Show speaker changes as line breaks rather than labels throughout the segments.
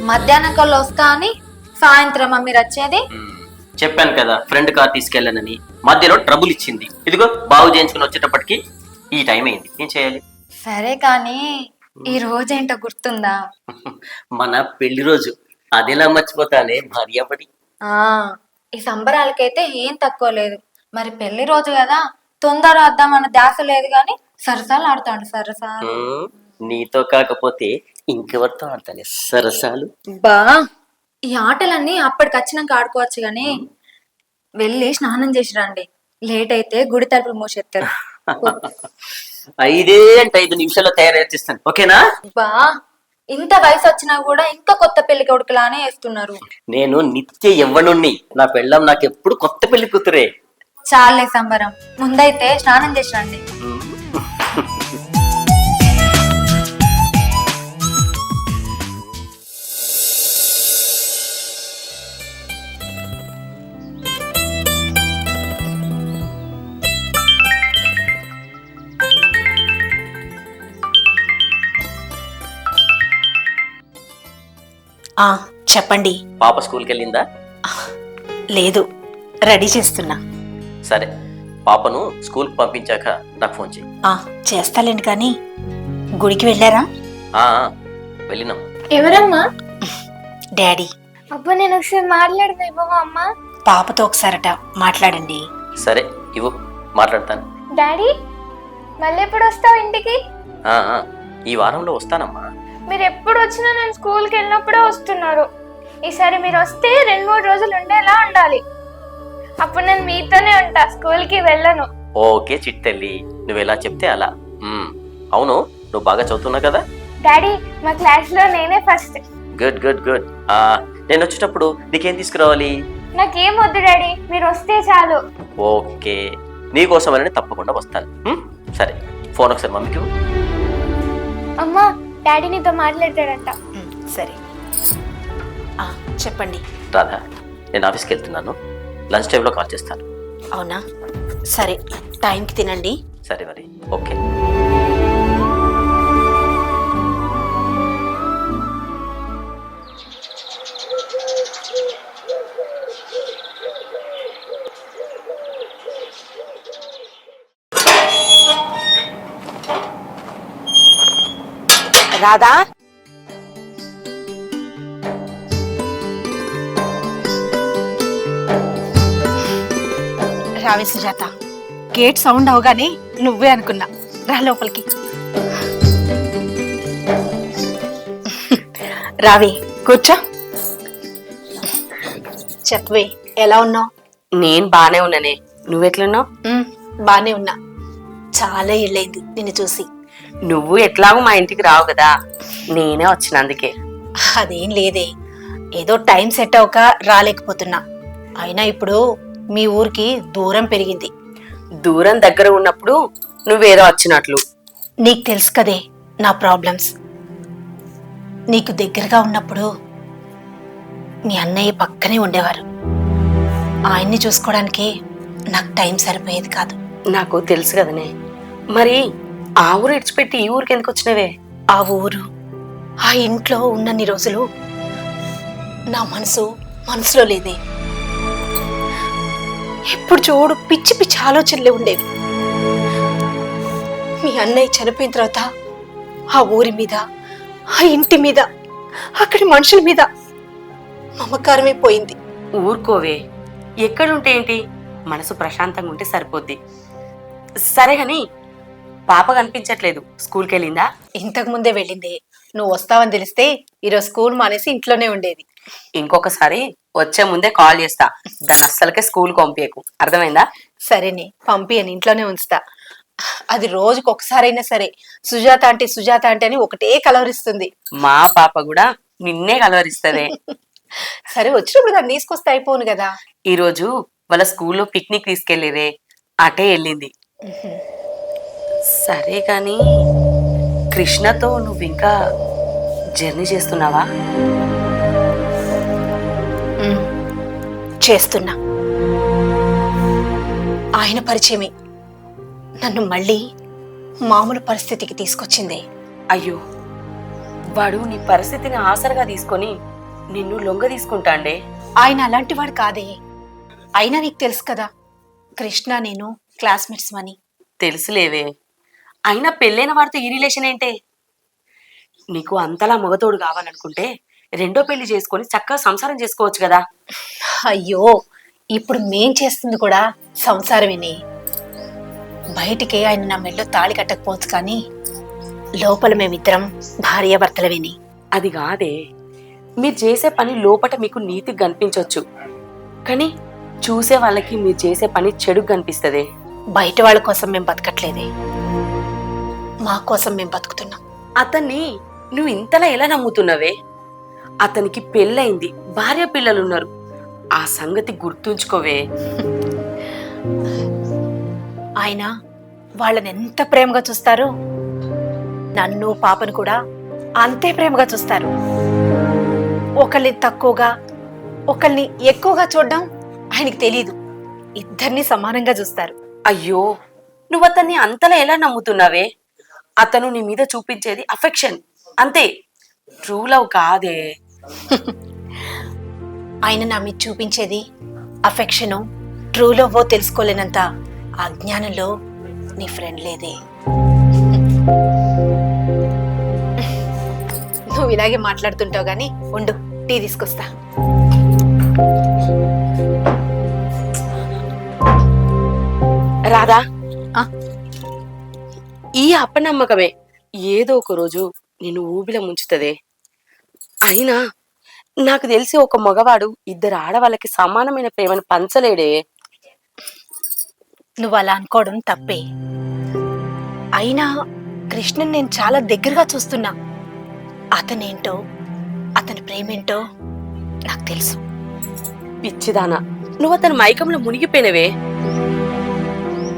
మధ్యాహ్నం కల్లా వస్తా అని సాయంత్రం మీరు వచ్చేది.
చెప్పాను కదా ఫ్రెండ్ కార్ తీసుకెళ్ళానని, మధ్యలో ట్రబుల్ ఇచ్చింది. ఇదిగో బాగు చేయించుకుని వచ్చేటప్పటికి ఈ టైం అయింది. ఏం చేయాలి?
సరే కానీ ఈ రోజేంటో గుర్తుందా?
మన పెళ్లి రోజు. అదెలా మర్చిపోతానే భార్యాపడి.
ఈ సంబరాలకైతే ఏం తక్కువ లేదు. మరి పెళ్లి రోజు కదా, తొందర వద్దామన్న ధ్యాస లేదు గాని సరసాలు ఆడుతాడు. సరసాలు
నీతో కాకపోతే ఇంకెవరితో ఆడతానే సరసాలు.
బా ఈ ఆటలన్నీ అప్పటికి వచ్చినాక ఆడుకోవచ్చు గాని వెళ్ళి స్నానం చేసి రండి. లేట్ అయితే గుడి తలుపులు మూసేస్తారు.
5 నిమిషాల్లో తయారైస్తాను, ఓకేనా?
బా ఇంత వయసు వచ్చినా కూడా ఇంకా కొత్త పెళ్లి కొడుకులానే వేస్తున్నారు.
నేను నిత్య యవ్వనుణ్ణి. నా పెళ్ళం నాకు ఎప్పుడు కొత్త పెళ్లి కూతురే.
చాలే సంబరం, ముందైతే స్నానం చేసి రండి.
చెప్పండి.
పాప స్కూల్కి వెళ్ళిందా?
లేదు, రెడీ చేస్తున్నా.
సరే, పాపను స్కూల్కి పంపించాక నాకు ఫోన్ చేయి.
చేస్తాలేండి. కానీ గుడికి వెళ్ళారా?
వెళ్ళినాం.
ఎవరమ్మా?
డాడీ.
అబ్బా నేను ఒకసారి మాట్లాడదా బాబా అమ్మా?
పాపతో ఒకసారట మాట్లాడండి.
సరే ఇవ్వు, మాట్లాడతాను.
డాడీ మళ్ళీ ఎప్పుడు వస్తావు ఇంటికి?
ఈ వారంలో వస్తానమ్మా.
మీరు ఎప్పుడు వచ్చినా నేను స్కూల్కి వెళ్ళినప్పుడే వస్తున్నారు. ఈసారి మీరు వస్తే 2-3 రోజులు ఉండేలా ఉండాలి. అప్పుడు నేను మీతోనే ఉంటా, స్కూల్కి వెళ్ళను.
ఓకే చిట్టెల్లి, నువ్వు ఎలా చెప్తే అలా. అవును, నువ్వు బాగా చదువుతున్నావు కదా?
డాడీ మా క్లాస్ లో నేనే ఫస్ట్.
Good good good. నేను వచ్చేటప్పుడు నీకేం తీసుకురావాలి?
నాకేం వద్దు డాడీ, మీరు వస్తే చాలు.
ఓకే, నీకోసమని తప్పకుండా వస్తాను. సరే, ఫోన్ ఒకసారి మమ్మీకి.
అమ్మా డాడీ నీతో మాట్లాడతాడంట.
సరే చెప్పండి.
రాధా, నేను ఆఫీస్కి వెళ్తున్నాను. లంచ్ టైంలో కాల్ చేస్తాను.
అవునా? సరే, టైంకి తినండి.
సరే మరి, ఓకే.
రాధా, రావి సుజాత. గేట్ సౌండ్ అవగానే నువ్వే అనుకున్నా. రా లోపలికి. రావి కూర్చో. చెప్పవే, ఎలా ఉన్నావు?
నేను బానే ఉన్నానే, నువ్వెట్లున్నావు?
బానే ఉన్నా. చాలా ఏళ్ళైంది నిన్ను చూసి.
నువ్వు ఎట్లాగో మా ఇంటికి రావు కదా, నేనే వచ్చిన. అందుకే.
అదేం లేదే, ఏదో టైం సెట్ అవ్వక రాలేకపోతున్నా. అయినా ఇప్పుడు మీ ఊరికి దూరం పెరిగింది.
దూరం దగ్గర ఉన్నప్పుడు నువ్వేదో వచ్చినట్లు.
నీకు తెలుసు కదే నా ప్రాబ్లమ్స్. నీకు దగ్గరగా ఉన్నప్పుడు మీ అన్నయ్య పక్కనే ఉండేవారు. ఆయన్ని చూసుకోవడానికి నాకు టైం సరిపోయేది కాదు.
నాకు తెలుసు కదనే. మరి ఆ ఊరు ఇడిచిపెట్టి ఈ ఊరికి ఎందుకు వచ్చినవే?
ఆ ఊరు, ఆ ఇంట్లో ఉన్నన్ని రోజులు నా మనసులో లేదే. ఎప్పుడు చూడు పిచ్చి పిచ్చి ఆలోచనలే ఉండేవి. మీ అన్నయ్య చనిపోయిన తర్వాత ఆ ఊరి మీద, ఆ ఇంటి మీద, అక్కడి మనుషుల మీద మమకారమే పోయింది.
ఊరుకోవే, ఎక్కడుంటే ఏంటి, మనసు ప్రశాంతంగా ఉంటే సరిపోద్ది. సరే గాని పాప కనిపించట్లేదు, స్కూల్కి వెళ్ళిందా?
ఇంతకు ముందే వెళ్ళింది. నువ్వు వస్తావని తెలిస్తే ఈరోజు స్కూల్ మానేసి ఇంట్లోనే ఉండేది.
ఇంకొకసారి వచ్చే ముందే కాల్ చేస్తా. దాని అస్సలకే స్కూల్ పంపించకు, అర్థమైందా?
సరేనే, పంపియని ఇంట్లోనే ఉంచుతా. అది రోజుకు ఒకసారైనా సరే సుజాత అంటే అని ఒకటే కలవరిస్తుంది.
మా పాప కూడా నిన్నే కలవరిస్తదే.
సరే, వచ్చినప్పుడు దాన్ని తీసుకొస్తే అయిపోను కదా.
ఈ రోజు వాళ్ళ స్కూల్లో పిక్నిక్ తీసుకెళ్ళిరే, అటే వెళ్ళింది. సరే కానీ కృష్ణతో నువ్వు ఇంకా జర్నీ చేస్తున్నావా?
చేస్తున్నా. ఆయన పరిచయమే నన్ను మళ్ళీ మామూలు పరిస్థితికి తీసుకొచ్చింది.
అయ్యో, వాడు నీ పరిస్థితిని ఆసరగా తీసుకొని నిన్ను లొంగ తీసుకుంటాండే.
ఆయన అలాంటి వాడు కాదే. అయినా నీకు తెలుసు కదా, కృష్ణ నేను క్లాస్మేట్స్ అని.
తెలుసులేవే, అయినా పెళ్ళైన వాడితో ఈ రిలేషన్ ఏంటే? నీకు అంతలా మగతోడు కావాలనుకుంటే రెండో పెళ్లి చేసుకొని చక్కగా సంసారం చేసుకోవచ్చు కదా.
అయ్యో, ఇప్పుడు మేం చేస్తుంది కూడా సంసారమేనే. బయటికి ఆయన నా మెళ్ళో తాళి కట్టకపోవచ్చు, కానీ లోపల మేమిద్దరం భార్యాభర్తలవేని.
అది కాదే, మీరు చేసే పని లోపట మీకు నీతికి కనిపించవచ్చు, కానీ చూసే వాళ్ళకి మీరు చేసే పని చెడుకు కనిపిస్తుంది.
బయట వాళ్ళ కోసం మేము బతకట్లేదే, మా కోసం మేము బతుకుతున్నాం.
అతన్ని నువ్వు ఇంతలా ఎలా నమ్ముతున్నావే? అతనికి పెళ్ళయింది, భార్య పిల్లలున్నారు. ఆ సంగతి గుర్తుంచుకోవే.
ఆయన వాళ్ళని ఎంత ప్రేమగా చూస్తారో, నన్ను పాపను కూడా అంతే ప్రేమగా చూస్తారు. ఒకళ్ళని తక్కువగా ఒకళ్ళని ఎక్కువగా చూడడం ఆయనకి తెలీదు. ఇద్దరిని సమానంగా చూస్తారు.
అయ్యో, నువ్వు అతన్ని అంతలా ఎలా నమ్ముతున్నావే? అతను నీ మీద చూపించేది అఫెక్షన్ అంతే, ట్రూ లవ్ కాదే.
ఆయన నా మీద చూపించేది అఫెక్షను, ట్రూ లవ్ తెలుసుకోలేనంత అజ్ఞానంలో నీ ఫ్రెండ్ లేదే. నువ్వు ఇలాగే మాట్లాడుతుంటావు గాని ఉండు, టీ తీసుకొస్తా.
రాధా,
ఆ?
ఈ అపనమ్మకమే ఏదో ఒక రోజు నేను ఊబిలో ముంచుతదే. అయినా నాకు తెలిసి ఒక మగవాడు ఇద్దరు ఆడవాళ్ళకి సమానమైన ప్రేమను పంచలేడే.
నువ్వు అలా అనుకోవడం తప్పే. అయినా కృష్ణన్ నేను చాలా దగ్గరగా చూస్తున్నా. అతనేంటో, అతని ప్రేమేంటో నాకు తెలుసు.
పిచ్చిదానా, నువ్వు అతని మైకంలో మునిగిపోయినవే.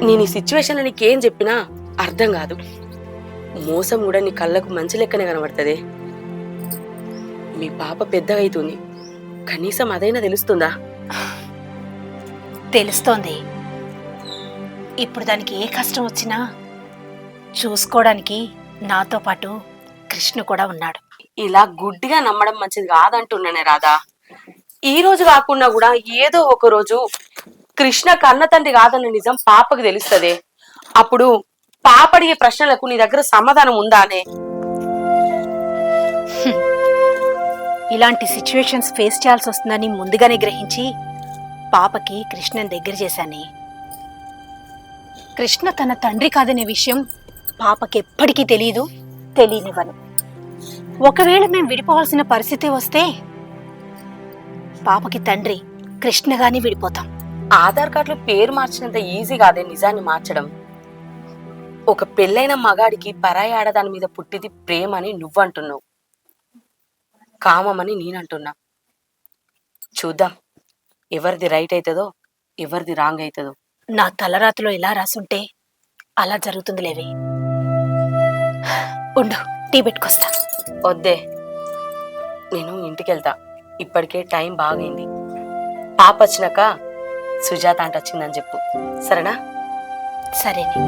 నేను ఈ సిచ్యువేషన్లో నీకేం చెప్పినా అర్థం కాదు. మోసం కూడా నీ కళ్ళకు మంచి లెక్కనే కనబడుతుంది. మీ పాప పెద్దగా అవుతుంది, కనీసం అదైనా తెలుస్తుందా?
తెలుస్తోంది. ఇప్పుడు దానికి ఏ కష్టం వచ్చినా చూసుకోవడానికి నాతో పాటు కృష్ణ కూడా ఉన్నాడు.
ఇలా గుడ్డిగా నమ్మడం మంచిది కాదంటున్నానే రాధా. ఈ రోజు కాకుండా కూడా ఏదో ఒక రోజు కృష్ణ కన్న తండ్రి కాదన్న నిజం పాపకు తెలుస్తుంది. అప్పుడు పాప అడిగే ప్రశ్నలకు నీ దగ్గర సమాధానం ఉందానే?
ఇలాంటి సిచ్యువేషన్స్ ఫేస్ చేయాల్సి వస్తుందని ముందుగానే గ్రహించి పాపకి కృష్ణని దగ్గర చేశానే. కృష్ణ తన తండ్రి కాదనే విషయం పాపకి ఎప్పటికీ తెలియదు, తెలియనివ్వను. ఒకవేళ మేము విడిపోవాల్సిన పరిస్థితి వస్తే పాపకి తండ్రి కృష్ణగానే విడిపోతాం.
ఆధార్ కార్డులో పేరు మార్చినంత ఈజీ కాదే నిజాన్ని మార్చడం. ఒక పెళ్ళైన మగాడికి పరాయి ఆడదాని మీద పుట్టింది ప్రేమ అని నువ్వంటున్నావు, కామమని నేనంటున్నా. చూద్దాం ఎవరిది రైట్ అవుతుందో ఎవరిది రాంగ్ అవుతుందో.
నా తలరాతిలో ఇలా రాసుంటే అలా జరుగుతుంది లేవే. ఉండు, టీ పెట్టుకొస్తా.
వద్దే, నేను ఇంటికి వెళ్తా. ఇప్పటికే టైం బాగైంది. పాప వచ్చినాక సుజాత అంటే వచ్చిందని చెప్పు, సరేనా?
సరేనే.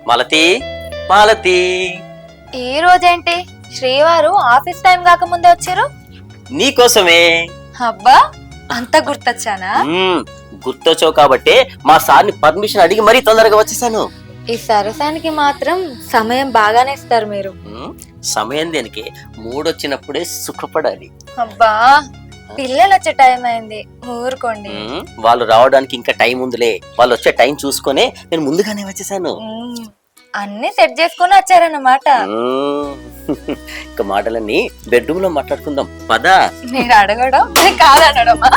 మాలతి, మాలతి,
ఈ రోజేంటి శ్రీవారు ఆఫీస్ టైం కాకముందే వచ్చారు?
నీకోసమే.
అబ్బా, అంత గుర్తొచ్చానా?
గుర్తొచ్చావు కాబట్టే మా సార్ని పర్మిషన్ అడిగి మరీ తొందరగా వచ్చేసాను.
ఈ సరసానికి మాత్రం సమయం బాగానే ఇస్తారు మీరు.
సమయం దేనికి, మూడొచ్చినప్పుడే సుఖపడాలి.
అబ్బా, పిల్లలు వచ్చే టైం అయింది, ఊరుకోండి.
వాళ్ళు రావడానికి ఇంకా టైం ఉందిలే. వాళ్ళు వచ్చే టైం చూసుకునే నేను ముందుగానే వచ్చేసాను.
అన్ని సెట్ చేసుకుని వచ్చారన్నమాట.
ఇంకా మాటలన్నీ బెడ్రూమ్ లో మాట్లాడుకుందాం పదా.
మీరు అడగడం కాదనడమా?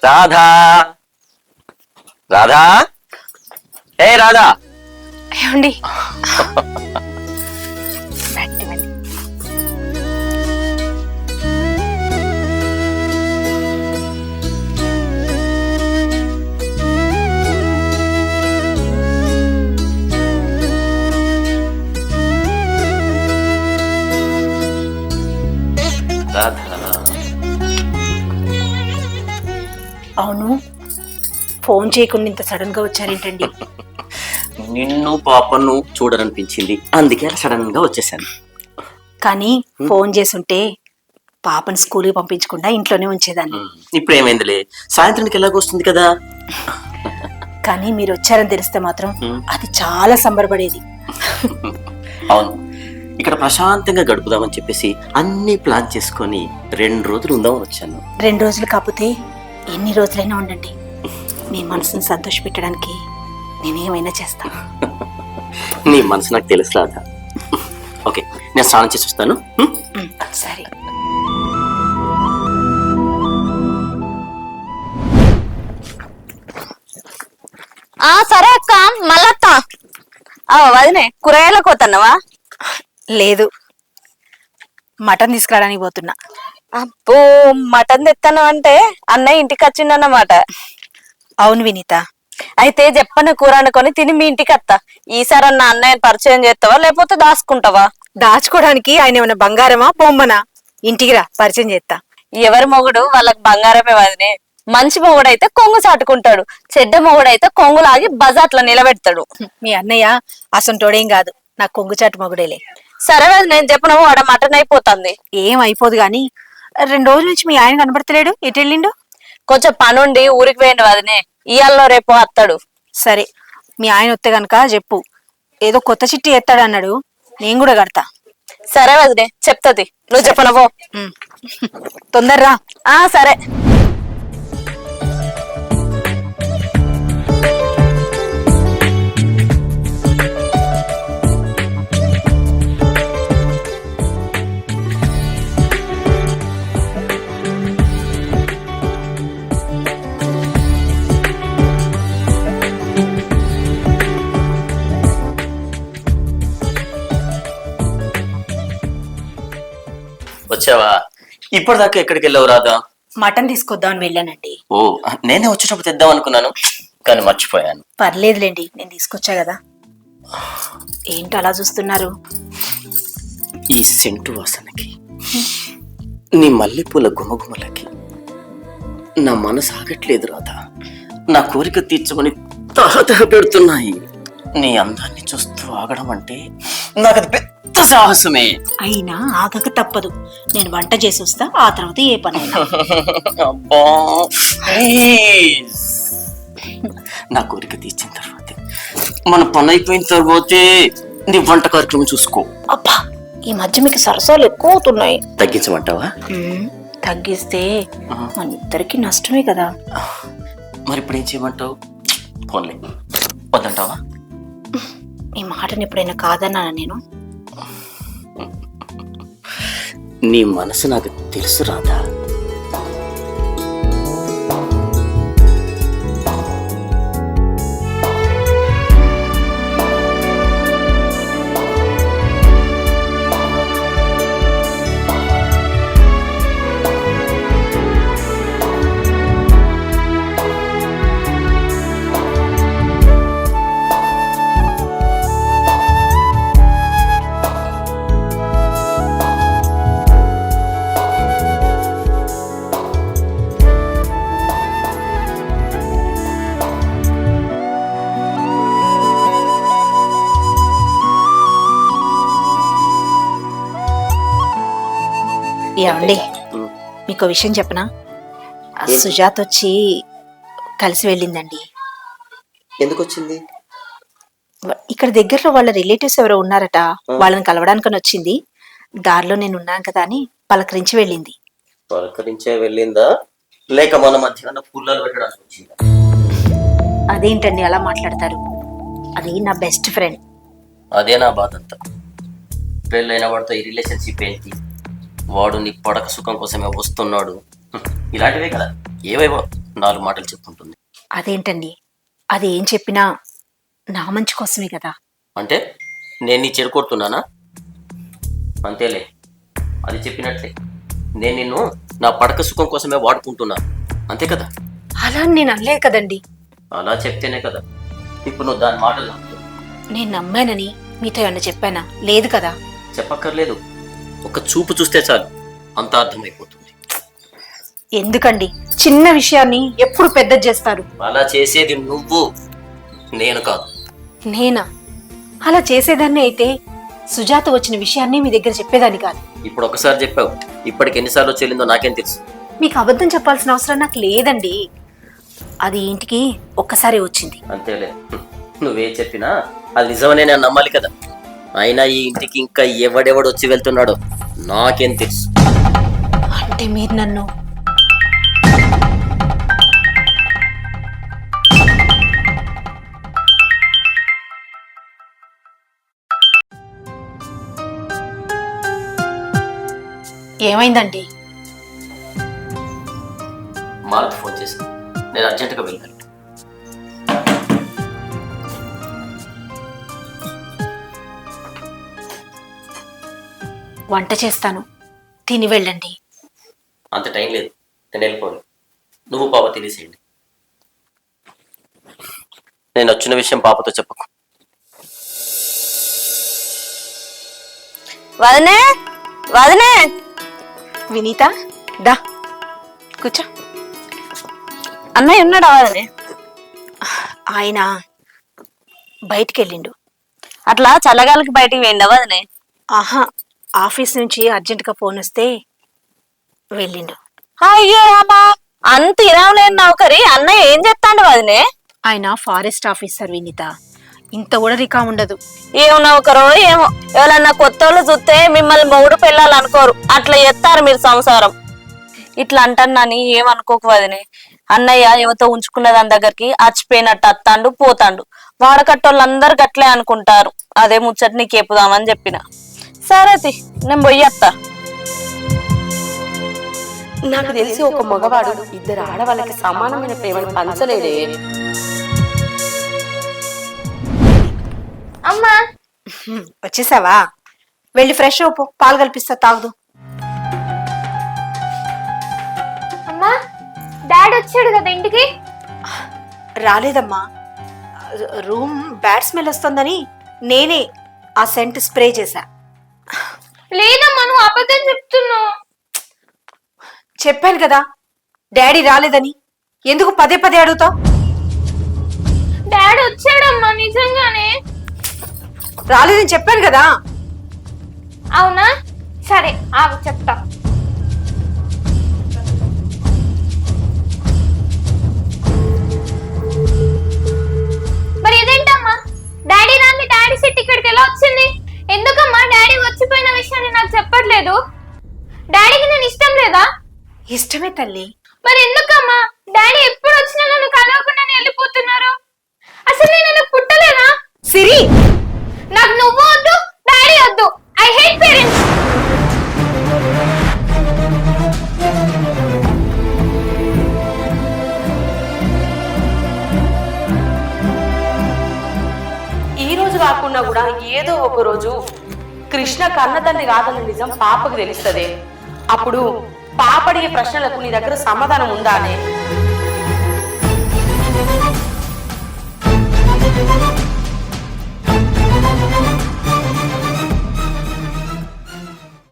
రాధా, రాధా, ఏ రాధా.
ఏమండి?
రాధా,
అవును, ఫోన్ చేయకుండా ఇంత సడన్ గా వచ్చారేంటండి?
నిన్ను పాపను చూడాలనిపించింది, అందుకే అలా సడన్ గా వచ్చేసాను.
కానీ ఫోన్ చేసుంటే పాపని స్కూల్కి పంపించకుండా ఇంట్లోనే ఉంచేదాన్ని.
ఇప్పుడు ఏమైందిలే, సాయంత్రానికి ఎలాగొస్తుంది కదా.
కానీ మీరు వచ్చారని తెలిస్తే మాత్రం అది చాలా సంబరపడేది.
అవును, ఇక్కడ ప్రశాంతంగా గడుపుదామని చెప్పేసి అన్ని ప్లాన్ చేసుకొని 2 రోజులు ఉందామని వచ్చాను.
2 రోజులు కాకపోతే ఎన్ని రోజులైనా ఉండండి, మీ మనసుని సంతోష పెట్టడానికి నేనేమైనా చేస్తాను.
నీ మనసు నాకు తెలుసు రాదా. ఓకే, నేను స్నానం చేసి వస్తాను.
సరే.
సరే అక్క, మళ్ళత్త. వదినే, కూరగాయలకు పోతున్నావా?
లేదు, మటన్ తీసుకురావడానికి పోతున్నా.
అబ్బో, మటన్ తెస్తాను అంటే అన్నయ్య ఇంటికి వచ్చిండన్నమాట.
అవును వినీత.
అయితే చెప్పని కూర అనుకొని తిని మీ ఇంటికి వస్తా. ఈసారి అన్న అన్నయ్యని పరిచయం చేస్తావా లేకపోతే దాచుకుంటావా?
దాచుకోవడానికి ఆయన ఏమైనా బంగారమా బొమ్మనా? ఇంటికి రా, పరిచయం చేస్తా.
ఎవరి మొగుడు వాళ్ళకి బంగారమే వదినే. మంచి మొగుడైతే కొంగు చాటుకుంటాడు, చెడ్డ మొగుడైతే కొంగులాగి బజార్లో నిలబెడతాడు.
మీ అన్నయ్య అసంటోడేం కాదు, నాకు కొంగుచాటు మొగుడేలే.
సరే వదిన, నేను చెప్పను, వాడ మటన్ అయిపోతుంది.
ఏం అయిపోదు గాని 2 రోజుల నుంచి మీ ఆయన కనబడతలేడు, ఎటు వెళ్ళిండు?
కొంచెం పనుండి ఊరికి పోయిండు వదినే, ఇయాల్లో రేపు వస్తాడు.
సరే, మీ ఆయన వస్తే గనక చెప్పు, ఏదో కొత్త చిట్టి ఎత్తాడు అన్నాడు, నేను కూడా కడతా.
సరే వదినే, చెప్తాది, నువ్వు చెప్పనవో.
తొందరరా.
సరే.
వచ్చావా? ఇప్పటిదాకా ఎక్కడికి వెళ్ళావు రాదా?
మటన్ తీసుకొద్దామని వెళ్ళానండి.
ఓ, నేనే వచ్చేటప్పుడు తెద్దాం అనుకున్నాను, కానీ మర్చిపోయాను.
పర్లేదులేండి, నేను తీసుకొచ్చా కదా. ఏంటి అలా చూస్తున్నారు?
ఈ సెంటు వాసనకి, నీ మల్లెపూల గుమగుమలకి నా మనసు ఆగట్లేదు రాధా. నా కోరిక తీర్చమని తహతహ పెడుతున్నాయి. నీ అందాన్ని చూస్తూ ఆగడం అంటే నాకు అది పెద్ద సాహసమే.
అయినా ఆగక తప్పదు, నేను వంట చేసి వస్తా, ఆ తర్వాత ఏ పనైనా.
అబ్బా, ప్లీజ్. నా కోరిక తీర్చిన తర్వాతే, మన పని అయిపోయిన తర్వాతే నీ వంట కార్యక్రమం చూసుకో.
అబ్బా, ఈ మధ్య మీకు సరసాలు ఎక్కువ అవుతున్నాయి.
తగ్గించమంటావా?
తగ్గిస్తే మన ఇద్దరికి నష్టమే కదా.
మరి ఇప్పుడు ఏం చేయమంటావు? ఫోన్లే, వద్దంటావా?
ఈ మాటను ఎప్పుడైనా కాదన్నానా నేను?
నీ మనసు నాకు తెలుసు రాధా.
ఏమండి, మీకు విషయం చెప్పనా? సుజాత వచ్చి కలిసి వెళ్ళిందండి.
ఎందుకు వచ్చింది?
ఇక్కడ దగ్గరలో వాళ్ళ రిలేటివ్స్ ఎవరో ఉన్నారట, వాళ్ళని కలవడానికని వచ్చింది. దారిలో నేను ఉన్నాను కదా అని పలకరించి వెళ్ళింది.
పలకరించే వెళ్ళిందా, లేక మన మధ్య పుల్లలు పెట్టడానికి వచ్చిందా?
అదేంటండి అలా మాట్లాడతారు? అది నా బెస్ట్ ఫ్రెండ్.
అదే నా బాధ అంతా. పెళ్ళైన వాడితో ఈ రిలేషన్షిప్ ఏంటి, వాడు నీ పడక సుఖం కోసమే వస్తున్నాడు, ఇలాంటివే కదా, ఏవేవో 4 మాటలు చెప్పుకుంటుంది.
అదేంటండి, అది ఏం చెప్పినా నా మంచి కోసమే కదా.
అంటే నేను నీ చెడు కొడుతున్నానా? అంతేలే, అది చెప్పినట్లే నేను నిన్ను నా పడక సుఖం కోసమే వాడుకుంటున్నాను, అంతే కదా.
అలా నేను అనలేదు కదండి.
అలా చెప్తేనే కదా ఇప్పుడు నువ్వు దాని మాటలు నమ్ముతావు.
నేను నమ్మానని మీతో ఏమన్నా చెప్పానా? లేదు కదా.
చెప్పక్కర్లేదు, ఒక చూపు చూస్తే చాలు అంత అర్థమైపోతుంది.
ఎందుకండి చిన్న విషయాన్ని ఎప్పుడు పెద్ద చేస్తారు?
అలా చేసేది నువ్వు, నేను కాదు.
నేనా? అలా చేసేదాన్ని అయితే సుజాత వచ్చిన విషయాన్ని మీ దగ్గర చెప్పేదాన్ని కాదు.
ఇప్పుడు ఒకసారి చెప్పావు, ఇప్పటికి ఎన్నిసార్లు చెల్లిందో నాకేం తెలుసు.
మీకు అబద్ధం చెప్పాల్సిన అవసరం నాకు లేదండి. అది ఇంటికి ఒక్కసారి వచ్చింది.
అంతేలే, నువ్వేం చెప్పినా అది నిజమనే నేను నమ్మాలి కదా. అయినా ఈ ఇంటికి ఇంకా ఎవడెవడు వచ్చి వెళ్తున్నాడో నాకేం తెలుసు.
అంటే మీరు నన్ను ఏమైందండి?
మారుతి ఫోన్ చేసి నేను అర్జెంటుగా వెళ్ళాను.
వంట చేస్తాను, తిని వెళ్ళండి.
అంత టైం లేదు, నేను వెళ్ళిపోను. నువ్వు పాప తినేసేయండి. నేను వచ్చిన విషయం పాపతో చెప్పకు.
వదనే వదనే,
వినీత దా కూర్చో.
అన్నయ్య ఉన్నాడా వదనే?
ఆయన బయటికి వెళ్ళిండు.
అట్లా చల్లగాలికి బయటికి వేయండి వదనే.
ఆహా, ఆఫీస్ నుంచి అర్జెంటుగా ఫోన్ వస్తే వెళ్ళిండు.
అయ్యో రామా, అంత ఇరాం లేని నౌకరి అన్నయ్య ఏం చెప్తాండు వదనే?
ఆయన ఫారెస్ట్ ఆఫీసర్ వినీత, ఇంత కూడా రికా ఉండదు.
ఏం నౌకరో ఏమో, ఎవరన్నా కొత్త వాళ్ళు చూస్తే మిమ్మల్ని మొగుడు పెళ్ళాలనుకోరు, అట్లా చేస్తారు మీరు సంసారం. ఇట్లా అంటానని ఏమనుకోకు వదినే. అన్నయ్య ఏమతో ఉంచుకున్న దాని దగ్గరికి అచ్చిపోయినట్టు అత్తాండు పోతాండు. వాడకట్టోళ్ళందరు గట్లే అనుకుంటారు. అదే ముచ్చట నీకు చెప్పుదామని చెప్పిన. సరే నేను పోయేత్తా. నాకు తెలిసి ఒక మగవాడు ఇద్దరు ఆడవాళ్ళకి సమానమైన ప్రేమను పంచలేడే.
అమ్మా
వచ్చేసావా? వెళ్ళి ఫ్రెష్ అవ్వు, పాలు కల్పిస్తా తాగుదు.
అమ్మా, డాడీ వచ్చాడు కదా ఇంటికి?
రాలేదమ్మా, రూమ్ బ్యాడ్ స్మెల్ వస్తుందని నేనే ఆ సెంట్ స్ప్రే చేశా.
లేదమ్మా, నువ్వు అబద్ధం చెప్తున్నావు.
చెప్పాను కదా డాడీ రాలేదని, ఎందుకు పదే పదే అడుగుతావు?
డాడీ వచ్చాడమ్మా, నిజంగానే.
రాలేదని చెప్పాను కదా.
అవునా? సరే ఆగు చెప్తా. మరి ఇదేంటమ్మా, డాడీ రాని డాడీ సెట్ ఇక్కడికి ఎలా వచ్చింది? ఎందుకమ్మా డాడీ వచ్చిపోయిన విషయాన్ని నాకు చెప్పట్లేదు? డాడీకి నేను ఇష్టం లేదా?
ఇష్టమే తల్లి.
మరి ఎందుకమ్మా డాడీ ఎప్పుడు వచ్చినా నన్ను కలవకుండా వెళ్ళిపోతున్నారు? అసలు నేను పుట్టలేదా?
సిరి,
నాకు నువ్వు వద్దు, డాడీ వద్దు. I hate parents.
ఈ రోజు కాకుండా కూడా ఏదో ఒక రోజు కృష్ణ కన్నతండ్రి కాదన్న నిజం పాపకు తెలుస్తుంది. అప్పుడు పాప అడిగే ప్రశ్నలకు నీ దగ్గర సమాధానం ఉందా అనే